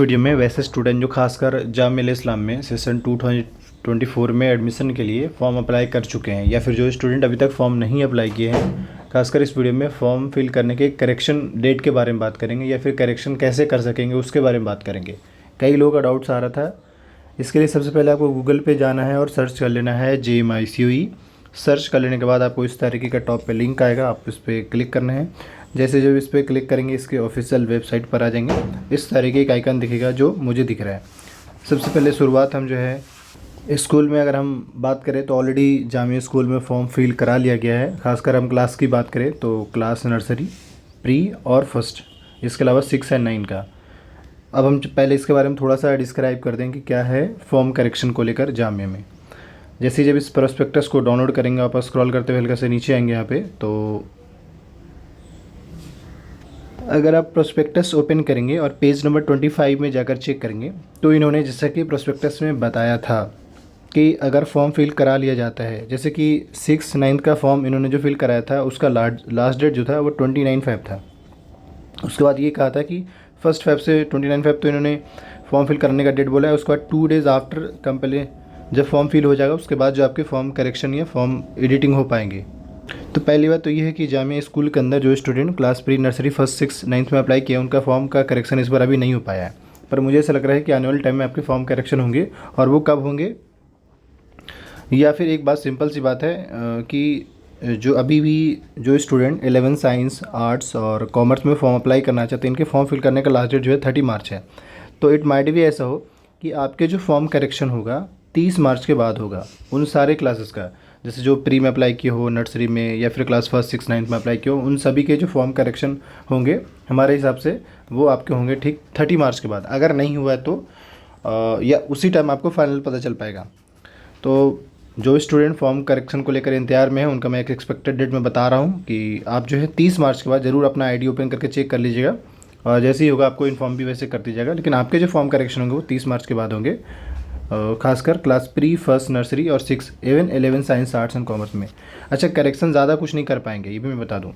Video में वैसे student जो खासकर जामिया इस्लाम में सेशन 2024 में एडमिशन के लिए फॉर्म अप्लाई कर चुके हैं या फिर जो स्टूडेंट अभी तक फॉर्म नहीं अप्लाई किए हैं, खासकर इस वीडियो में फॉर्म फिल करने के करेक्शन डेट के बारे में बात करेंगे या फिर करेक्शन कैसे कर सकेंगे उसके बारे में बात करेंगे। कई लोगों का डाउट्स आ रहा था। इसके लिए सबसे पहले आपको गूगल पे जाना है और सर्च कर लेना है JMICUE। सर्च कर लेने के बाद आपको इस तरीके का टॉप पे लिंक आएगा, आप इस पर क्लिक करना है। जैसे जब इस पर क्लिक करेंगे इसके ऑफिशियल वेबसाइट पर आ जाएंगे। इस तरीके का आइकन दिखेगा जो मुझे दिख रहा है। सबसे पहले शुरुआत हम जो है स्कूल में अगर हम बात करें तो ऑलरेडी जामिया स्कूल में फॉर्म फिल करा लिया गया है। खासकर हम क्लास की बात करें तो क्लास नर्सरी, प्री और फर्स्ट, इसके अलावा 6 और 9 का। अब हम पहले इसके बारे में थोड़ा सा डिस्क्राइब कर दें कि क्या है फॉर्म करेक्शन को लेकर जामिया में। जैसे जब इस प्रोस्पेक्टस को डाउनलोड करेंगे, आप स्क्रॉल करते हुए हल्का से नीचे आएंगे यहाँ पे, तो अगर आप प्रोस्पेक्टस ओपन करेंगे और पेज नंबर 25 में जाकर चेक करेंगे तो इन्होंने जैसा कि प्रोस्पेक्टस में बताया था कि अगर फॉर्म फिल करा लिया जाता है, जैसे कि 6/9 का फॉर्म इन्होंने जो फिल कराया था उसका लास्ट डेट जो था वो 29/5 था। उसके बाद ये कहा था कि 1 फ़रवरी से 29/5 तो इन्होंने फॉर्म फिल करने का डेट बोला है। उसके बाद 2 डेज़ आफ्टर कंपनी जब फॉर्म फिल हो जाएगा उसके बाद जो आपके फॉर्म करेक्शन या फॉर्म एडिटिंग हो पाएंगे। तो पहली बात तो ये है कि जामिया स्कूल के अंदर जो student class pre nursery first 6 9 में अप्लाई किया उनका फॉर्म का करेक्शन इस बार अभी नहीं हो पाया है। पर मुझे ऐसा लग रहा है कि आने वाले टाइम में आपके फॉर्म करेक्शन होंगे। और वो कब होंगे, या फिर एक बात सिंपल सी बात है कि जो अभी भी जो स्टूडेंट 11 साइंस, आर्ट्स और कॉमर्स में फॉर्म अप्लाई करना चाहते हैं, इनके फॉर्म फिल करने का लास्ट डेट जो है 30 मार्च है। तो इट माइट भी ऐसा हो कि आपके जो फॉर्म करेक्शन होगा 30 मार्च के बाद होगा उन सारे क्लासेस का। जैसे जो प्री में अप्लाई किए हो, नर्सरी में, या फिर क्लास फर्स्ट 6 9 में अप्लाई किए हो, उन सभी के जो फॉर्म करेक्शन होंगे हमारे हिसाब से वो आपके होंगे ठीक 30 मार्च के बाद। अगर नहीं हुआ है तो या उसी टाइम आपको फाइनल पता चल पाएगा। तो जो स्टूडेंट फॉर्म करेक्शन को लेकर इंतजार में है उनका मैं एक एक्सपेक्टेड डेट में बता रहा हूँ कि आप जो है 30 मार्च के बाद ज़रूर अपना आईडी ओपन करके चेक कर लीजिएगा। और जैसे ही होगा आपको इन्फॉर्म भी वैसे कर दीजिएगा। लेकिन आपके जो फॉर्म करेक्शन होंगे वो 30 मार्च के बाद होंगे, खासकर क्लास प्री, फर्स्ट नर्सरी और 6 even 11 science, arts and commerce में। अच्छा, करेक्शन ज़्यादा कुछ नहीं कर पाएंगे, ये भी मैं बता दूं।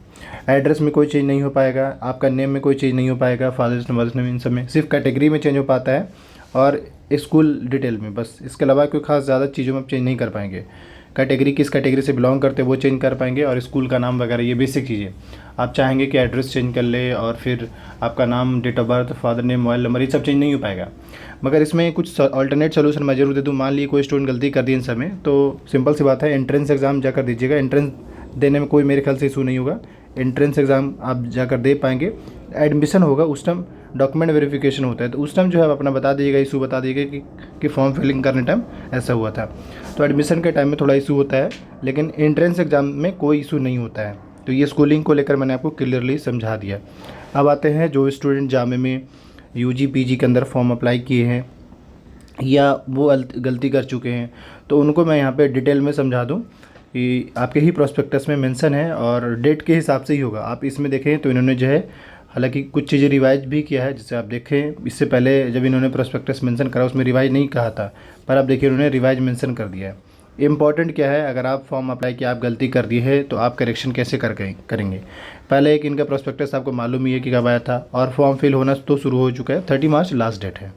एड्रेस में कोई चेंज नहीं हो पाएगा, आपका नेम में कोई चेंज नहीं हो पाएगा, फादर्स नेम, मदर्स नेम, इन सब में सिर्फ कैटेगरी में चेंज हो पाता है और स्कूल डिटेल में बस। इसके अलावा कोई खास ज़्यादा चीज़ों में आप चेंज नहीं कर पाएंगे। कैटेगरी किस कैटेगरी से बिलोंग करते हैं वो चेंज कर पाएंगे, और स्कूल का नाम वगैरह ये बेसिक चीज़ें। आप चाहेंगे कि एड्रेस चेंज कर ले और फिर आपका नाम, date of birth, father name, mobile number, ये सब चेंज नहीं हो पाएगा। मगर इसमें कुछ अल्टरनेट सोल्यूशन मैं जरूर दे दूँ। मान लीजिए कोई स्टूडेंट गलती कर दी इन सब में, तो सिंपल सी बात है, एंट्रेंस एग्ज़ाम जाकर दीजिएगा। एंट्रेंस देने में कोई मेरे ख्याल से इशू नहीं होगा। एंट्रेंस एग्ज़ाम आप जाकर दे पाएंगे। एडमिशन होगा उस टाइम डॉक्यूमेंट वेरिफिकेशन होता है, तो उस टाइम जो है आप अपना बता दीजिएगा, इशू बता दीजिएगा कि फॉर्म फिलिंग करने टाइम ऐसा हुआ था। तो एडमिशन के टाइम में थोड़ा इशू होता है, लेकिन एंट्रेंस एग्ज़ाम में कोई इशू नहीं होता है। तो ये स्कूलिंग को लेकर मैंने आपको क्लियरली समझा दिया। अब आते हैं जो स्टूडेंट जामिया में UG PG के अंदर फॉर्म अप्लाई किए हैं या वो गलती कर चुके हैं, तो उनको मैं यहाँ पे डिटेल में समझा दूँ कि आपके ही प्रोस्पेक्टस में मेंशन है और डेट के हिसाब से ही होगा। आप इसमें देखें तो इन्होंने जो है हालांकि कुछ चीज़ें रिवाइज भी किया है। जैसे आप देखें, इससे पहले जब इन्होंने प्रोस्पेक्टस मेंशन करा उसमें रिवाइज नहीं कहा था, पर आप देखिए उन्होंने रिवाइज मेंशन कर दिया है। इंपॉर्टेंट क्या है, अगर आप फॉर्म अप्लाई किया, आप गलती कर दी है तो आप करेक्शन कैसे करेंगे। पहले एक इनका प्रोस्पेक्टस आपको मालूम ही है कि कब आया था, और फॉर्म फिल होना तो शुरू हो चुका है। 30 मार्च लास्ट डेट है।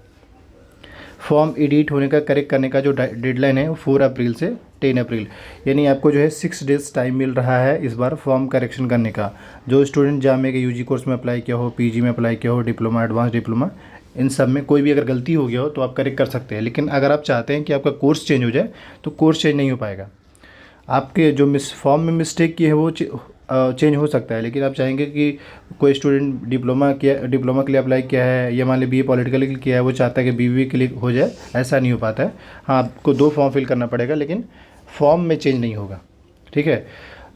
फॉर्म एडिट होने का, करेक्ट करने का जो डेडलाइन है वो 4 अप्रैल से 10 अप्रैल, यानी आपको जो है 6 डेज़ टाइम मिल रहा है इस बार फॉर्म करेक्शन करने का। जो स्टूडेंट जामिया के UG कोर्स में अप्लाई किया हो, PG में अप्लाई किया हो, डिप्लोमा, एडवांस डिप्लोमा, इन सब में कोई भी अगर गलती हो गया हो तो आप करेक्ट कर सकते हैं। लेकिन अगर आप चाहते हैं कि आपका कोर्स चेंज हो जाए तो कोर्स चेंज नहीं हो पाएगा। आपके जो फॉर्म में मिस्टेक की है वो चेंज हो सकता है, लेकिन आप चाहेंगे कि कोई स्टूडेंट डिप्लोमा के लिए अप्लाई किया है या मान लीजिए BA पॉलिटिकल के लिए किया है, वो चाहता है कि BBA के लिए हो जाए, ऐसा नहीं हो पाता है। हाँ, आपको 2 फॉर्म फिल करना पड़ेगा, लेकिन फॉर्म में चेंज नहीं होगा। ठीक है,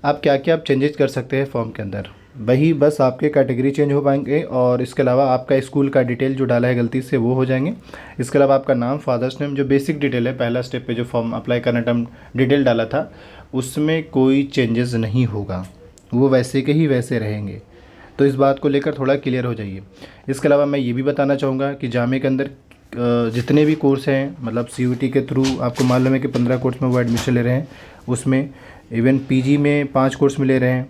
आप क्या क्या आप चेंजेस कर सकते हैं फॉर्म के अंदर, वही बस आपके कैटेगरी चेंज हो पाएंगे और इसके अलावा आपका स्कूल का डिटेल जो डाला है गलती से वो हो जाएंगे। इसके अलावा आपका नाम, फादर्स नेम, जो बेसिक डिटेल है पहला स्टेप पे जो फॉर्म अप्लाई करने टाइम डिटेल डाला था उसमें कोई चेंजेस नहीं होगा, वो वैसे के ही वैसे रहेंगे। तो इस बात को लेकर थोड़ा क्लियर हो जाइए। इसके अलावा मैं ये भी बताना चाहूँगा कि जामिया के अंदर जितने भी कोर्स हैं, मतलब CUET के थ्रू आपको मालूम है कि 15 कोर्स में वो एडमिशन ले रहे हैं, उसमें इवन PG में 5 कोर्स में ले रहे हैं।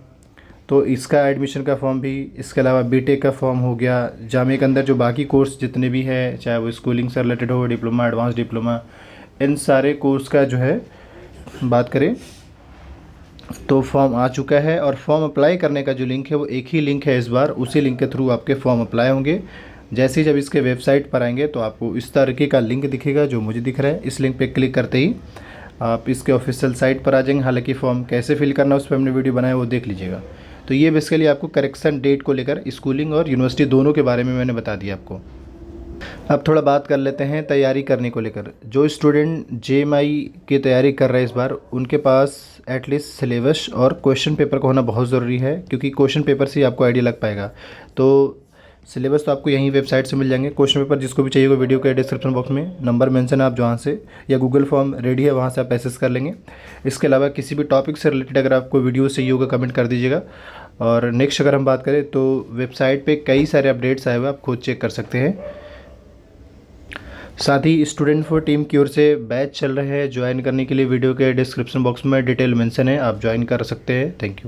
तो इसका एडमिशन का फॉर्म भी, इसके अलावा बीटेक का फॉर्म हो गया, जामिया के अंदर जो बाकी कोर्स जितने भी हैं, चाहे वो स्कूलिंग से रिलेटेड हो, डिप्लोमा, एडवांस डिप्लोमा, इन सारे कोर्स का जो है बात करें तो फॉर्म आ चुका है। और फॉर्म अप्लाई करने का जो लिंक है वो एक ही लिंक है इस बार, उसी लिंक के थ्रू आपके फॉर्म अप्लाई होंगे। जैसे ही जब इसके वेबसाइट पर आएंगे तो आपको इस तरीके का लिंक दिखेगा जो मुझे दिख रहा है। इस लिंक पे क्लिक करते ही आप इसके ऑफिशियल साइट पर आ जाएंगे। हालांकि फॉर्म कैसे फिल करना है उस पर हमने वीडियो बनाया, वो देख लीजिएगा। तो ये बेसिकली आपको करेक्शन डेट को लेकर स्कूलिंग और यूनिवर्सिटी दोनों के बारे में मैंने बता दिया आपको। अब थोड़ा बात कर लेते हैं तैयारी करने को लेकर। जो स्टूडेंट जेएमआई की तैयारी कर रहे हैं इस बार, उनके पास एटलीस्ट सिलेबस और क्वेश्चन पेपर का होना बहुत ज़रूरी है, क्योंकि क्वेश्चन पेपर से ही आपको आइडिया लग पाएगा। तो सिलेबस तो आपको यहीं वेबसाइट से मिल जाएंगे। क्वेश्चन पेपर जिसको भी चाहिए वो वीडियो के डिस्क्रिप्शन बॉक्स में नंबर मेंशन है, आप जहाँ से, या गूगल फॉर्म रेडी है वहाँ से आप एक्सेस कर लेंगे। इसके अलावा किसी भी टॉपिक से रिलेटेड अगर आपको वीडियो चाहिए होगा कमेंट कर दीजिएगा। और नेक्स्ट अगर हम बात करें तो वेबसाइट पे कई सारे अपडेट्स आए हुए, आप खुद चेक कर सकते हैं। साथ ही स्टूडेंट फॉर टीम की ओर से बैच चल रहे हैं, ज्वाइन करने के लिए वीडियो के डिस्क्रिप्शन बॉक्स में डिटेल मेंशन है, आप ज्वाइन कर सकते हैं। Thank you.